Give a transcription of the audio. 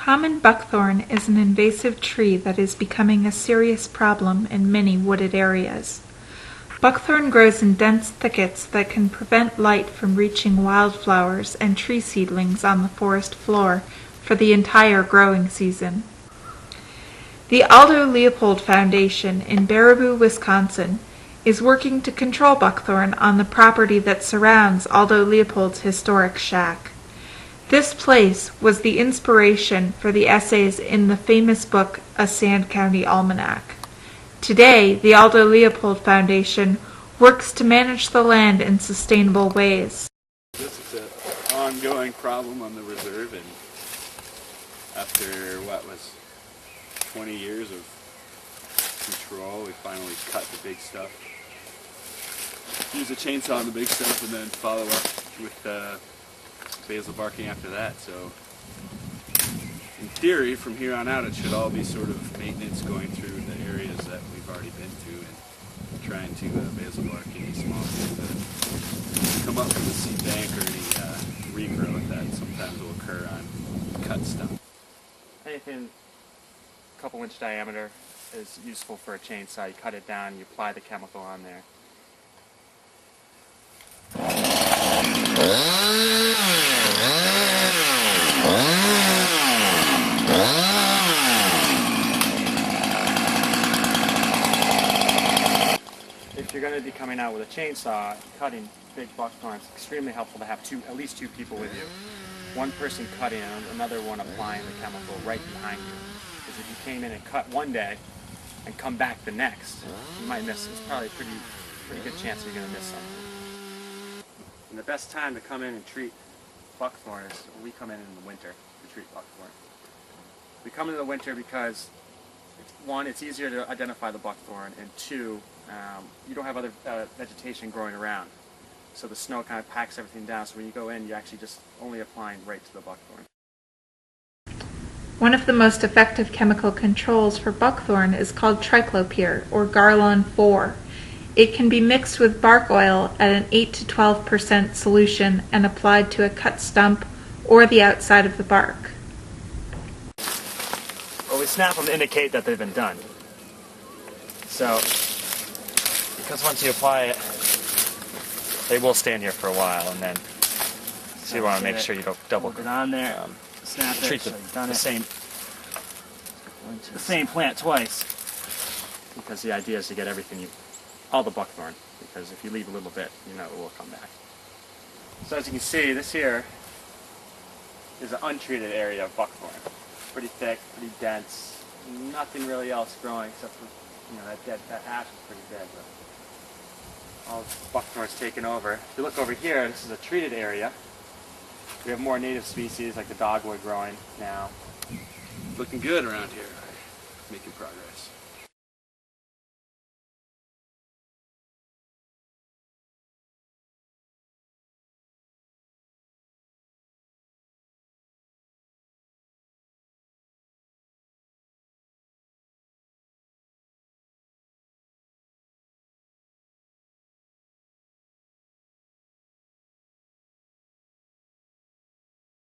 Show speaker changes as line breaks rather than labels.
Common buckthorn is an invasive tree that is becoming a serious problem in many wooded areas. Buckthorn grows in dense thickets that can prevent light from reaching wildflowers and tree seedlings on the forest floor for the entire growing season. The Aldo Leopold Foundation in Baraboo, Wisconsin, is working to control buckthorn on the property that surrounds Aldo Leopold's historic shack. This place was the inspiration for the essays in the famous book A Sand County Almanac. Today, the Aldo Leopold Foundation works to manage the land in sustainable ways.
This is an ongoing problem on the reserve, and after what was 20 years of control, we finally cut the big stuff. Use a chainsaw on the big stuff and then follow up with basil barking after that. So in theory, from here on out, it should all be sort of maintenance going through the areas that we've already been to and trying to basil bark any small things that come up from the seed bank or any regrowth that sometimes will occur on cut stuff.
Anything a couple inch diameter is useful for a chainsaw. You cut it down, you apply the chemical on there. If you're going to be coming out with a chainsaw, cutting big buckthorn, it's extremely helpful to have at least two people with you. One person cutting and another one applying the chemical right behind you. Because if you came in and cut one day and come back the next, you might miss. It's probably a pretty good chance you're going to miss something. And the best time to come in and treat buckthorn is when we come in the winter to treat buckthorn. We come in the winter because, one, it's easier to identify the buckthorn, and two, you don't have other vegetation growing around. So the snow kind of packs everything down, so when you go in, you're actually just only applying right to the buckthorn.
One of the most effective chemical controls for buckthorn is called triclopyr, or Garlon 4. It can be mixed with bark oil at an 8 to 12% solution and applied to a cut stump or the outside of the bark.
Well, we snap them to indicate that they've been done. So, because once you apply it, they will stand here for a while, and then so you want to make sure you don't double
it on there. Snap it.
Treat the same plant twice, because the idea is to get everything all the buckthorn, because if you leave a little bit, you know it will come back. So as you can see, this here is an untreated area of buckthorn. Pretty thick, pretty dense, nothing really else growing except for, that ash is pretty dead, but all the buckthorn's taken over. If you look over here, this is a treated area. We have more native species like the dogwood growing now.
Looking good around here, making progress.